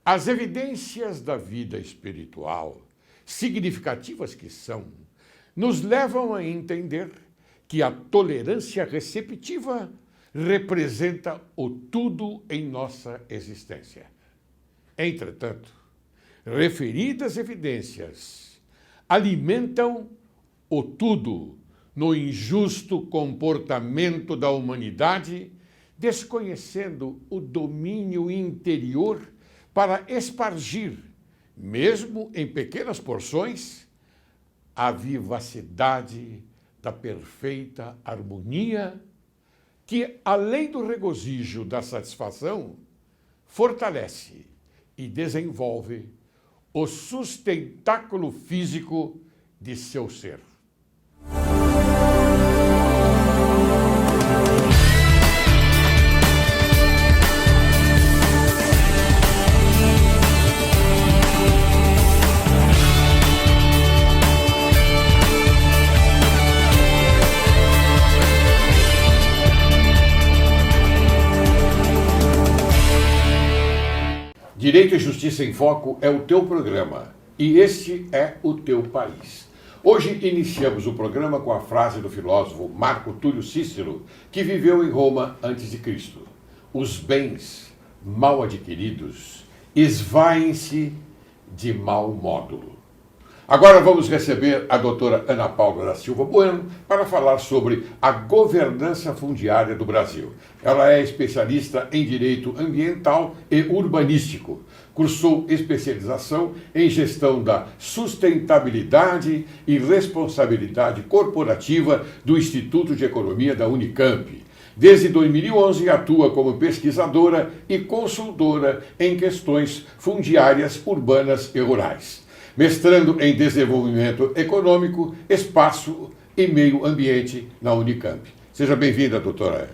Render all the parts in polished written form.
As evidências da vida espiritual, significativas que são, nos levam a entender que a tolerância receptiva representa o tudo em nossa existência. Entretanto, referidas evidências alimentam o tudo no injusto comportamento da humanidade, desconhecendo o domínio interior para espargir, mesmo em pequenas porções, a vivacidade da perfeita harmonia que, além do regozijo da satisfação, fortalece e desenvolve o sustentáculo físico de seu ser. Direito e Justiça em Foco é o teu programa e este é o teu país. Hoje iniciamos o programa com a frase do filósofo Marco Túlio Cícero, que viveu em Roma antes de Cristo. Os bens mal adquiridos esvaem-se de mau modo. Agora vamos receber a doutora Ana Paula da Silva Bueno para falar sobre a governança fundiária do Brasil. Ela é especialista em direito ambiental e urbanístico. Cursou especialização em gestão da sustentabilidade e responsabilidade corporativa do Instituto de Economia da Unicamp. Desde 2011 atua como pesquisadora e consultora em questões fundiárias urbanas e rurais. Mestrando em Desenvolvimento Econômico, Espaço e Meio Ambiente na Unicamp. Seja bem-vinda, doutora.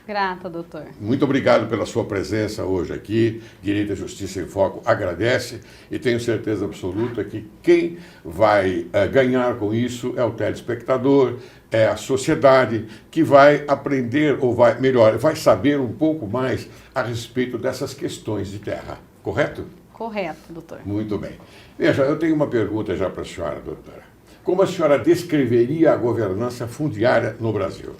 Grata, doutor. Muito obrigado pela sua presença hoje aqui. Direito e Justiça em Foco agradece e tenho certeza absoluta que quem vai ganhar com isso é o telespectador, é a sociedade que vai aprender, ou vai saber um pouco mais a respeito dessas questões de terra, correto? Correto, doutor. Muito bem. Veja, eu tenho uma pergunta já para a senhora, doutora. Como a senhora descreveria a governança fundiária no Brasil?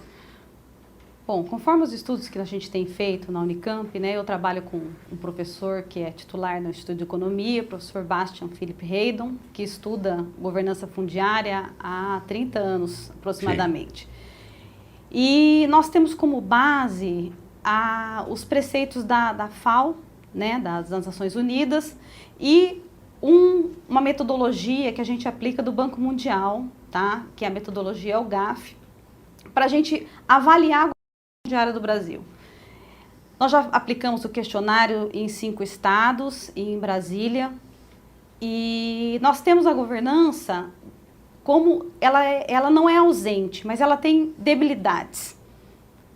Bom, conforme os estudos que a gente tem feito na Unicamp, né, eu trabalho com um professor que é titular no Instituto de Economia, o professor Bastian Philipp Heydon, que estuda governança fundiária há 30 anos, aproximadamente. Sim. E nós temos como base os preceitos da FAO, né, das Nações Unidas, e uma metodologia que a gente aplica do Banco Mundial, tá? Que é a metodologia GAF, para a gente avaliar a governança fundiária do Brasil. Nós já aplicamos o questionário em 5 estados e em Brasília, e nós temos a governança como ela não é ausente, mas ela tem debilidades.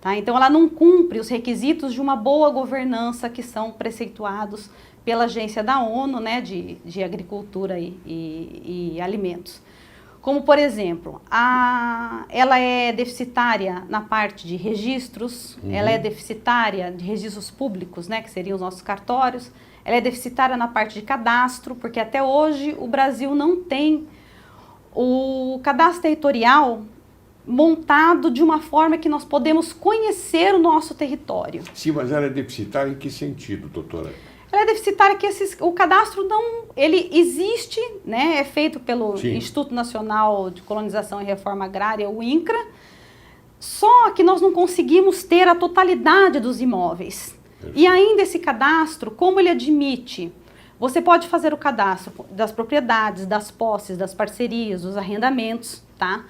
Tá? Então, ela não cumpre os requisitos de uma boa governança que são preceituados pela agência da ONU, né, de Agricultura e Alimentos. Como, por exemplo, ela é deficitária na parte de registros, ela é deficitária de registros públicos, né, que seriam os nossos cartórios, ela é deficitária na parte de cadastro, porque até hoje o Brasil não tem o cadastro territorial montado de uma forma que nós podemos conhecer o nosso território. Sim, mas ela é deficitária em que sentido, doutora? Ela é deficitária que o cadastro ele existe, né, é feito pelo Sim. Instituto Nacional de Colonização e Reforma Agrária, o INCRA, só que nós não conseguimos ter a totalidade dos imóveis. Perfeito. E ainda esse cadastro, como ele admite, você pode fazer o cadastro das propriedades, das posses, das parcerias, dos arrendamentos, tá?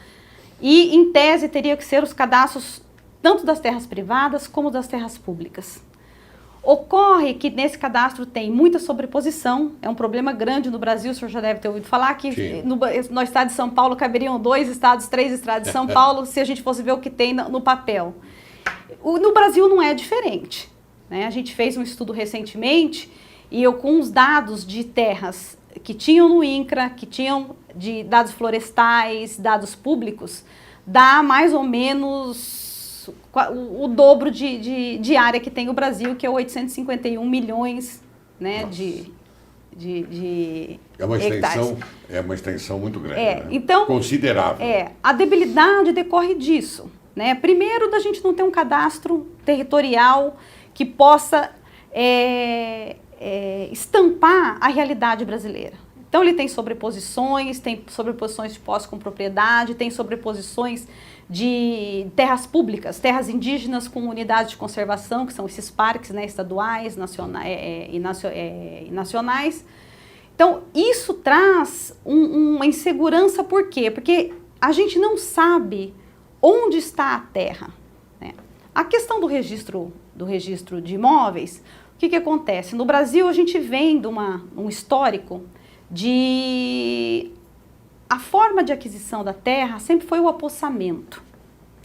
E, em tese, teria que ser os cadastros tanto das terras privadas como das terras públicas. Ocorre que nesse cadastro tem muita sobreposição, é um problema grande no Brasil, o senhor já deve ter ouvido falar que no estado de São Paulo caberiam 2 estados, 3 estados de São Paulo, se a gente fosse ver o que tem no papel. No Brasil não é diferente, né? A gente fez um estudo recentemente e eu com os dados de terras que tinham no INCRA, que tinham de dados florestais, dados públicos, dá mais ou menos o dobro de área que tem o Brasil, que é 851 milhões né, é uma hectares. É uma extensão muito grande, né? Então, considerável. A debilidade decorre disso, né? Primeiro, da gente não ter um cadastro territorial que possa estampar a realidade brasileira. Então, ele tem sobreposições de posse com propriedade, tem sobreposições de terras públicas, terras indígenas com unidades de conservação, que são esses parques, né, estaduais e nacionais. Então, isso traz uma insegurança, por quê? Porque a gente não sabe onde está a terra, né? A questão do registro de imóveis, o que acontece? No Brasil, a gente vem de um histórico de... A forma de aquisição da terra sempre foi o apossamento.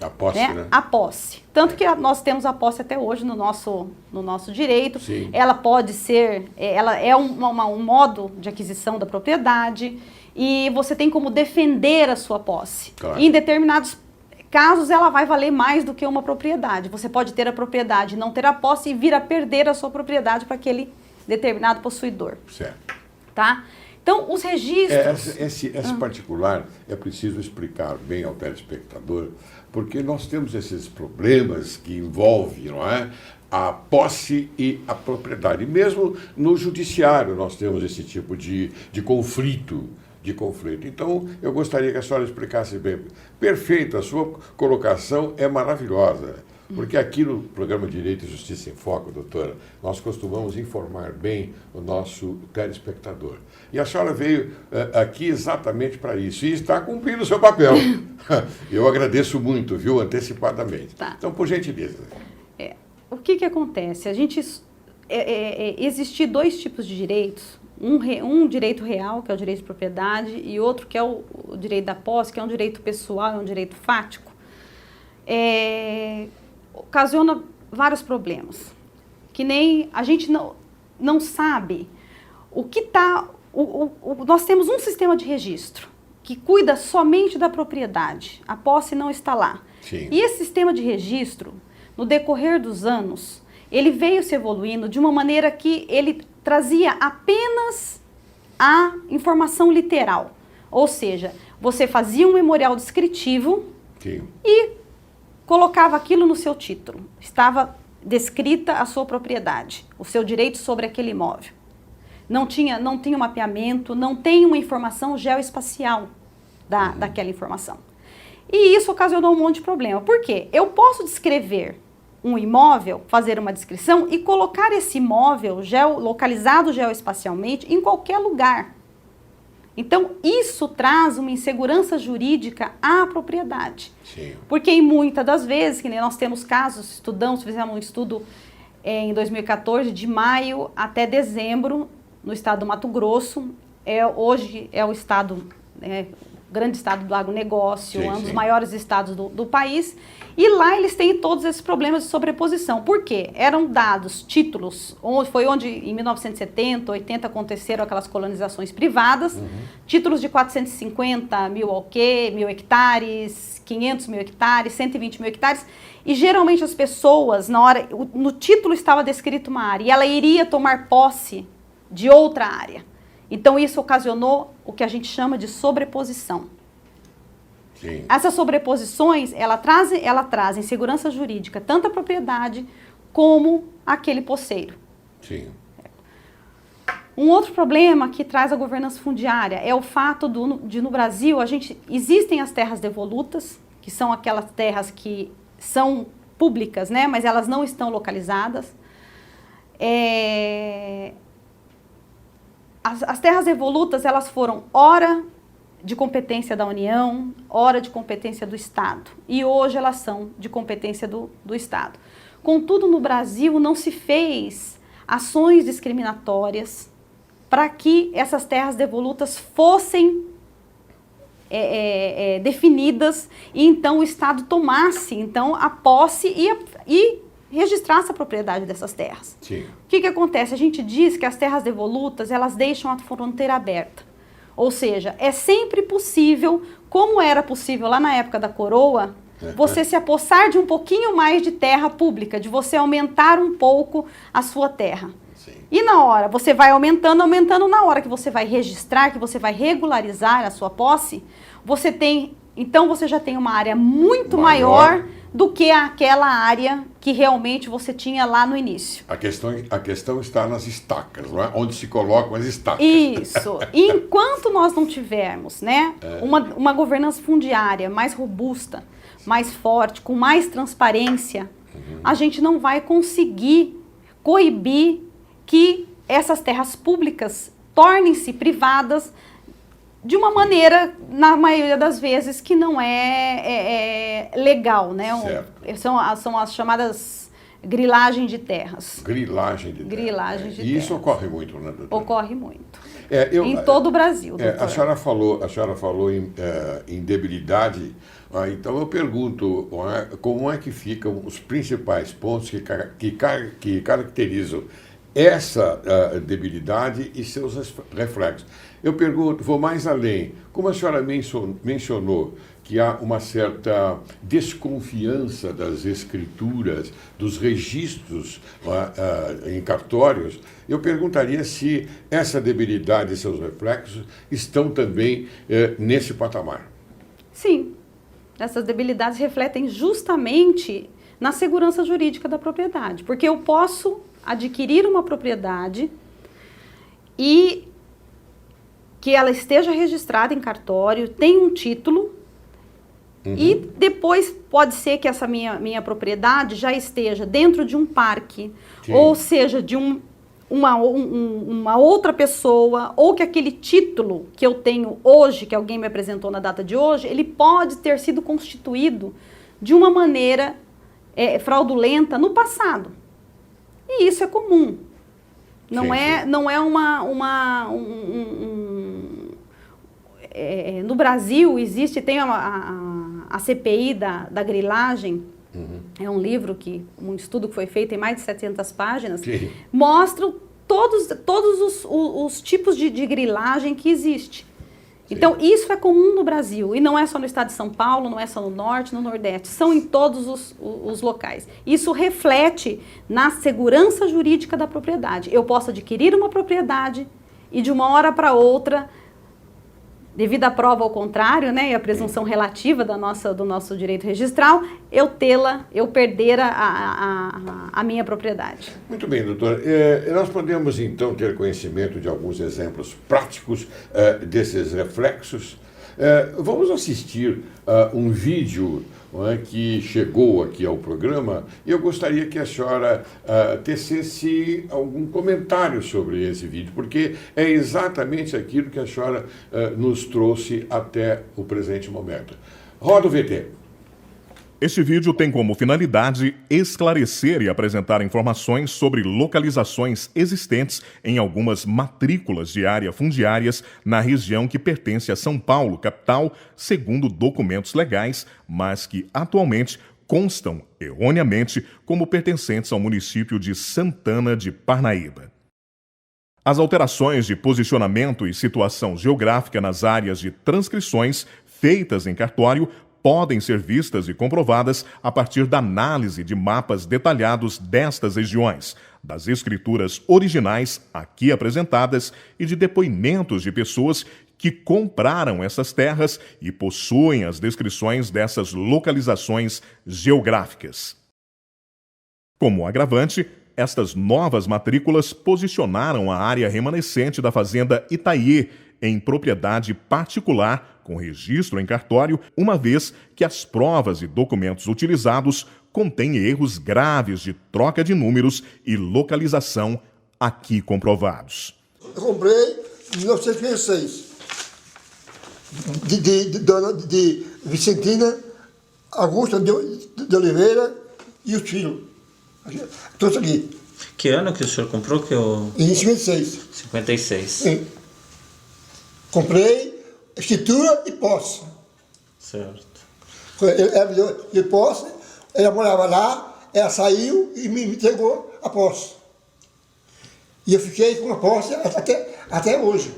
A posse, né? A posse. Tanto que nós temos a posse até hoje no nosso direito. Sim. Ela pode ser... Ela é um modo de aquisição da propriedade e você tem como defender a sua posse. Claro. Em determinados casos, ela vai valer mais do que uma propriedade. Você pode ter a propriedade e não ter a posse e vir a perder a sua propriedade para aquele determinado possuidor. Certo. Tá? Então, os registros... Esse particular é preciso explicar bem ao telespectador, porque nós temos esses problemas que envolvem, não é, a posse e a propriedade. E mesmo no judiciário nós temos esse tipo de conflito. Então, eu gostaria que a senhora explicasse bem. Perfeito, a sua colocação é maravilhosa. Porque aqui no programa Direito e Justiça em Foco, doutora, nós costumamos informar bem o nosso telespectador. E a senhora veio aqui exatamente para isso e está cumprindo o seu papel. Eu agradeço muito, viu, antecipadamente. Tá. Então, por gentileza. O que acontece? Existem dois tipos de direitos. Um direito real, que é o direito de propriedade, e outro que é o direito da posse, que é um direito pessoal, é um direito fático. Ocasiona vários problemas, que nem a gente não sabe o que está... Nós temos um sistema de registro que cuida somente da propriedade, a posse não está lá. Sim. E esse sistema de registro, no decorrer dos anos, ele veio se evoluindo de uma maneira que ele trazia apenas a informação literal, ou seja, você fazia um memorial descritivo. Sim. E colocava aquilo no seu título. Estava descrita a sua propriedade, o seu direito sobre aquele imóvel. Não tinha um mapeamento, não tem uma informação geoespacial daquela informação. E isso ocasionou um monte de problema. Por quê? Eu posso descrever um imóvel, fazer uma descrição e colocar esse imóvel localizado geoespacialmente em qualquer lugar. Então, isso traz uma insegurança jurídica à propriedade. Sim. Porque em muitas das vezes, que nem nós temos casos, fizemos um estudo em 2014, de maio até dezembro, no estado do Mato Grosso. Hoje é o estado, grande estado do agronegócio, um dos maiores estados do país. E lá eles têm todos esses problemas de sobreposição. Por quê? Eram dados títulos, foi onde em 1970, 80 aconteceram aquelas colonizações privadas, títulos de 450 mil mil hectares, 500 mil hectares, 120 mil hectares, e geralmente as pessoas, no título estava descrito uma área, e ela iria tomar posse de outra área. Então isso ocasionou o que a gente chama de sobreposição. Sim. Essas sobreposições, ela traz insegurança jurídica, tanto a propriedade como aquele posseiro. Sim. Um outro problema que traz a governança fundiária é o fato de no Brasil, existem as terras devolutas, que são aquelas terras que são públicas, né, mas elas não estão localizadas. As terras devolutas, elas foram ora de competência da União, ora de competência do Estado. E hoje elas são de competência do Estado. Contudo, no Brasil não se fez ações discriminatórias para que essas terras devolutas fossem definidas e então o Estado tomasse então a posse e registrasse a propriedade dessas terras. Sim. O que acontece? A gente diz que as terras devolutas, elas deixam a fronteira aberta. Ou seja, é sempre possível, como era possível lá na época da coroa, você se apossar de um pouquinho mais de terra pública, de você aumentar um pouco a sua terra. Sim. E na hora, você vai aumentando, na hora que você vai registrar, que você vai regularizar a sua posse, então você já tem uma área muito maior do que aquela área que realmente você tinha lá no início. A questão está nas estacas, não é? Onde se colocam as estacas. Isso. E enquanto nós não tivermos, né, uma governança fundiária mais robusta, mais forte, com mais transparência, a gente não vai conseguir coibir que essas terras públicas tornem-se privadas de uma maneira, na maioria das vezes, que não é legal, né? São as chamadas grilagem de terras. Grilagem de terras. E isso ocorre muito, né, doutora? Ocorre muito. Em todo o Brasil, doutor. A senhora falou em debilidade, então eu pergunto, como é que ficam os principais pontos que caracterizam essa debilidade e seus reflexos? Eu pergunto, vou mais além, como a senhora mencionou que há uma certa desconfiança das escrituras, dos registros em cartórios, eu perguntaria se essa debilidade e seus reflexos estão também nesse patamar. Sim, essas debilidades refletem justamente na segurança jurídica da propriedade, porque eu posso adquirir uma propriedade e que ela esteja registrada em cartório, tem um título, e depois pode ser que essa minha propriedade já esteja dentro de um parque, sim, ou seja, de uma outra pessoa, ou que aquele título que eu tenho hoje, que alguém me apresentou na data de hoje, ele pode ter sido constituído de uma maneira fraudulenta no passado. E isso é comum. Não é no Brasil tem a CPI da grilagem, é um livro um estudo que foi feito em mais de 700 páginas, sim, mostra todos os tipos de grilagem que existe. Sim. Então, isso é comum no Brasil, e não é só no estado de São Paulo, não é só no Norte, no Nordeste, são em todos os locais. Isso reflete na segurança jurídica da propriedade. Eu posso adquirir uma propriedade e de uma hora para outra, devido à prova ao contrário, né, e a presunção relativa do nosso direito registral, eu perder a minha propriedade. Muito bem, doutora. Nós podemos, então, ter conhecimento de alguns exemplos práticos desses reflexos. Vamos assistir um vídeo que chegou aqui ao programa e eu gostaria que a senhora tecesse algum comentário sobre esse vídeo, porque é exatamente aquilo que a senhora nos trouxe até o presente momento. Roda o VT. Este vídeo tem como finalidade esclarecer e apresentar informações sobre localizações existentes em algumas matrículas de área fundiárias na região que pertence a São Paulo, capital, segundo documentos legais, mas que atualmente constam erroneamente como pertencentes ao município de Santana de Parnaíba. As alterações de posicionamento e situação geográfica nas áreas de transcrições feitas em cartório podem ser vistas e comprovadas a partir da análise de mapas detalhados destas regiões, das escrituras originais aqui apresentadas e de depoimentos de pessoas que compraram essas terras e possuem as descrições dessas localizações geográficas. Como agravante, estas novas matrículas posicionaram a área remanescente da fazenda Itaiê em propriedade particular com registro em cartório, uma vez que as provas e documentos utilizados contêm erros graves de troca de números e localização aqui comprovados. Eu comprei em 1956, de Vicentina, Augusta de Oliveira e o filho. Trouxe aqui. Que ano que o senhor comprou? Em 56. 56. Sim. Comprei escritura e posse. Certo. Ela de posse, ela morava lá, ela saiu e me entregou a posse. E eu fiquei com a posse até hoje.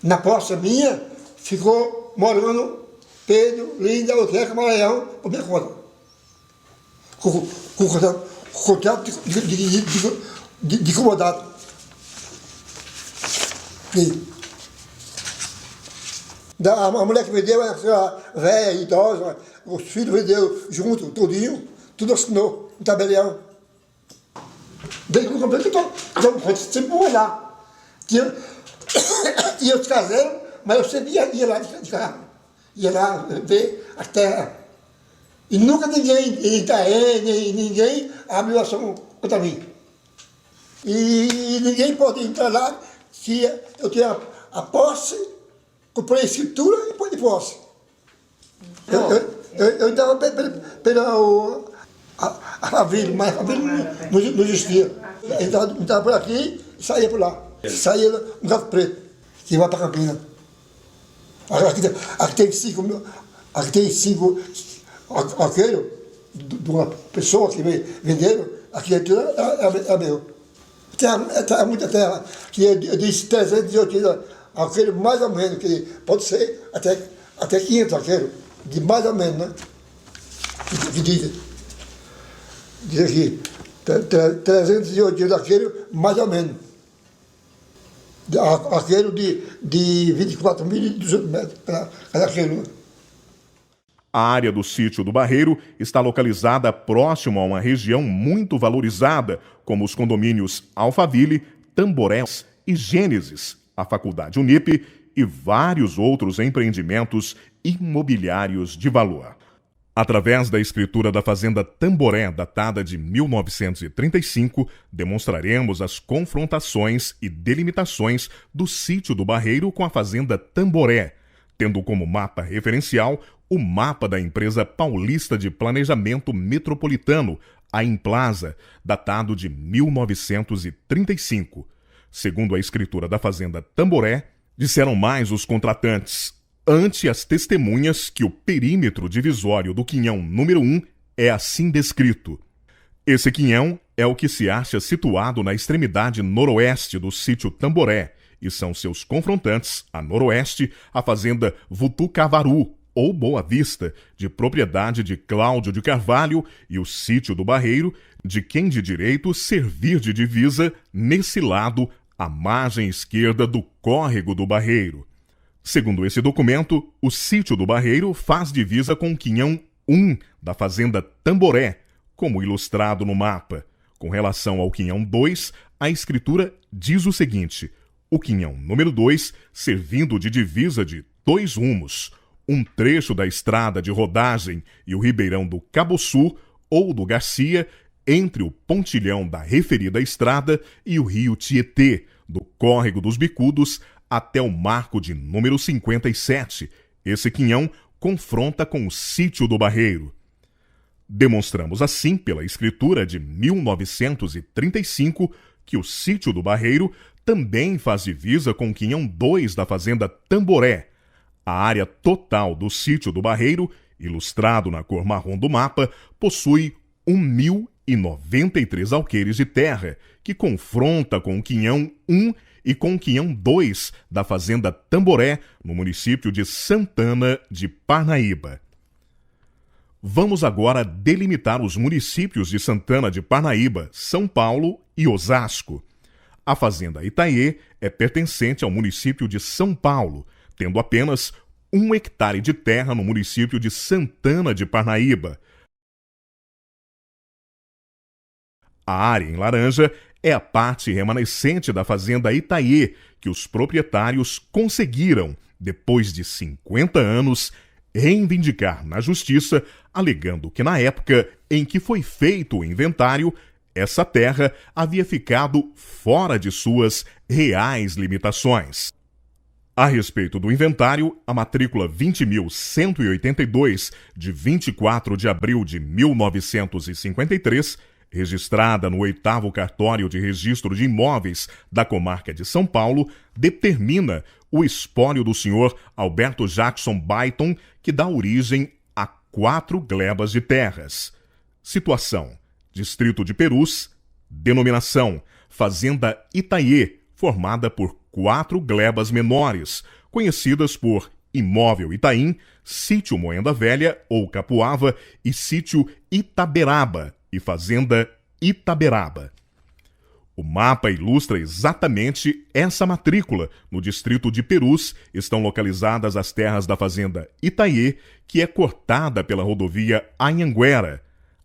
Na posse minha, ficou morando Pedro, Linda, Oteca, Maranhão, por minha conta. Com contrato de comodato. A mulher que vendeu era uma velha, idosa, os filhos vendeu junto, tudinho, tudo assinou, um tabelião. Desde que eu comprei, eu sempre vou olhar. Tinha os caseiros, mas eu sempre ia lá de carro. Ia lá ver a terra. E nunca ninguém, em Itaé, ninguém abriu ação contra mim. E ninguém pode entrar lá se eu tinha a posse, comprei a escritura e depois de posse. Eu estava pela a família, mas a família não existia. Ele estava por aqui e saía por lá. Saía no Gato Preto, que vai para Campinas. Aqui tem cinco arqueiros de uma pessoa que venderam, aqui é meu. Tem muita terra, que eu disse 380 arqueiros, mais ou menos, que pode ser até 500 arqueiros, de mais ou menos, né? Que dizem. Diz aqui, 380 arqueiros, mais ou menos. Arqueiro de 24.200 metros cada arqueiro. A área do sítio do Barreiro está localizada próximo a uma região muito valorizada, como os condomínios Alphaville, Tamborés e Gênesis, a Faculdade Unip e vários outros empreendimentos imobiliários de valor. Através da escritura da Fazenda Tamboré, datada de 1935, demonstraremos as confrontações e delimitações do sítio do Barreiro com a Fazenda Tamboré, tendo como mapa referencial o mapa da empresa paulista de planejamento metropolitano, a Implaza, datado de 1935. Segundo a escritura da Fazenda Tamboré, disseram mais os contratantes, ante as testemunhas, que o perímetro divisório do quinhão número 1 é assim descrito. Esse quinhão é o que se acha situado na extremidade noroeste do sítio Tamboré, e são seus confrontantes, a noroeste, a fazenda Vutucavaru, ou Boa Vista, de propriedade de Cláudio de Carvalho, e o sítio do Barreiro, de quem de direito servir de divisa, nesse lado, à margem esquerda do córrego do Barreiro. Segundo esse documento, o sítio do Barreiro faz divisa com o quinhão 1 da fazenda Tamboré, como ilustrado no mapa. Com relação ao quinhão 2, a escritura diz o seguinte: o quinhão número 2, servindo de divisa de 2 rumos, um trecho da estrada de rodagem e o ribeirão do Caboçu ou do Garcia, entre o pontilhão da referida estrada e o rio Tietê, do córrego dos Bicudos até o marco de número 57. Esse quinhão confronta com o sítio do Barreiro. Demonstramos assim, pela escritura de 1935, que o sítio do Barreiro também faz divisa com o quinhão 2 da fazenda Tamboré. A área total do sítio do Barreiro, ilustrado na cor marrom do mapa, possui 1.093 alqueires de terra, que confronta com o quinhão 1 e com o quinhão 2 da fazenda Tamboré, no município de Santana de Parnaíba. Vamos agora delimitar os municípios de Santana de Parnaíba, São Paulo e Osasco. A fazenda Itaê é pertencente ao município de São Paulo, tendo apenas 1 hectare de terra no município de Santana de Parnaíba. A área em laranja é a parte remanescente da fazenda Itaê, que os proprietários conseguiram, depois de 50 anos, reivindicar na justiça, alegando que na época em que foi feito o inventário, essa terra havia ficado fora de suas reais limitações. A respeito do inventário, a matrícula 20.182, de 24 de abril de 1953, registrada no 8º Cartório de Registro de Imóveis da Comarca de São Paulo, determina o espólio do senhor Alberto Jackson Byton, que dá origem a 4 glebas de terras. Situação: Distrito de Perus. Denominação: Fazenda Itaê, formada por 4 glebas menores, conhecidas por Imóvel Itaim, Sítio Moenda Velha ou Capuava e Sítio Itaberaba e Fazenda Itaberaba. O mapa ilustra exatamente essa matrícula. No distrito de Perus estão localizadas as terras da fazenda Itaiê, que é cortada pela rodovia Anhanguera.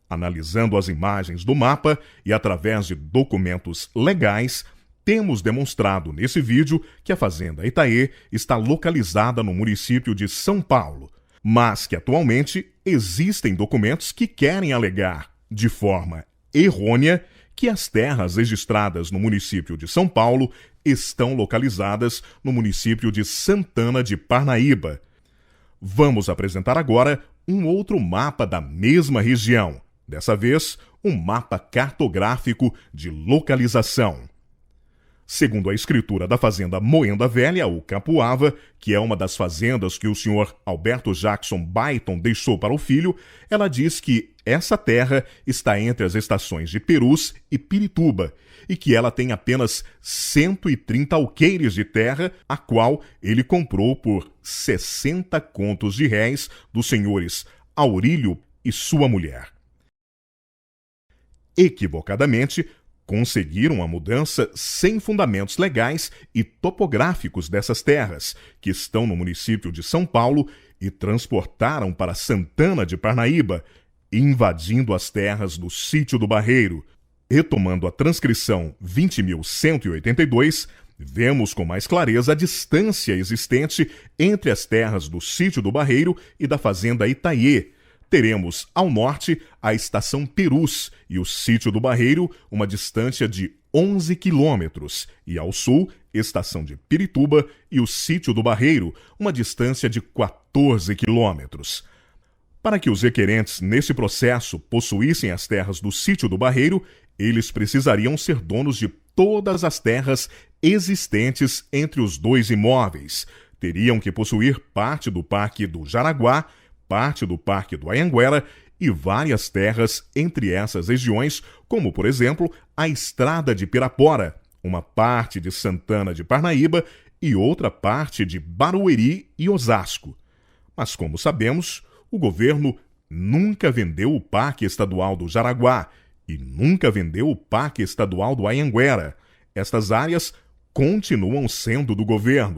Analisando as imagens do mapa e através de documentos legais, temos demonstrado nesse vídeo que a fazenda Itaiê está localizada no município de São Paulo, mas que atualmente existem documentos que querem alegar, de forma errônea, que as terras registradas no município de São Paulo estão localizadas no município de Santana de Parnaíba. Vamos apresentar agora um outro mapa da mesma região, dessa vez um mapa cartográfico de localização. Segundo a escritura da fazenda Moenda Velha, ou Capuava, que é uma das fazendas que o senhor Alberto Jackson Byton deixou para o filho, ela diz que essa terra está entre as estações de Perus e Pirituba e que ela tem apenas 130 alqueires de terra, a qual ele comprou por 60 contos de réis dos senhores Aurílio e sua mulher. Equivocadamente, conseguiram a mudança sem fundamentos legais e topográficos dessas terras, que estão no município de São Paulo, e transportaram para Santana de Parnaíba, invadindo as terras do Sítio do Barreiro. Retomando a transcrição 20.182, vemos com mais clareza a distância existente entre as terras do Sítio do Barreiro e da fazenda Itaiê. Teremos ao norte a estação Perus e o Sítio do Barreiro, uma distância de 11 quilômetros, e ao sul, estação de Pirituba e o Sítio do Barreiro, uma distância de 14 quilômetros. Para que os requerentes nesse processo possuíssem as terras do Sítio do Barreiro, eles precisariam ser donos de todas as terras existentes entre os dois imóveis. Teriam que possuir parte do Parque do Jaraguá, parte do Parque do Anhanguera e várias terras entre essas regiões, como, por exemplo, a Estrada de Pirapora, uma parte de Santana de Parnaíba e outra parte de Barueri e Osasco. Mas, como sabemos, o governo nunca vendeu o Parque Estadual do Jaraguá e nunca vendeu o Parque Estadual do Anhanguera. Estas áreas continuam sendo do governo.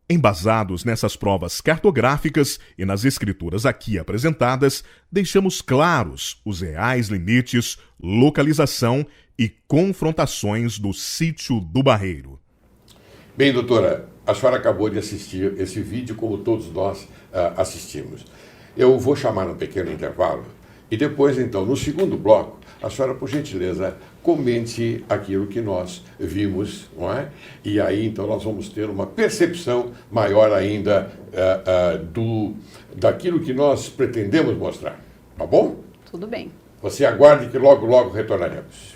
Embasados nessas provas cartográficas e nas escrituras aqui apresentadas, deixamos claros os reais limites, localização e confrontações do Sítio do Barreiro. Bem, doutora, a senhora acabou de assistir esse vídeo como todos nós assistimos. Eu vou chamar um pequeno intervalo e depois, então, no segundo bloco, a senhora, por gentileza, comente aquilo que nós vimos, não é? E aí, então, nós vamos ter uma percepção maior ainda daquilo que nós pretendemos mostrar. Tá bom? Tudo bem. Você aguarde que logo, logo retornaremos.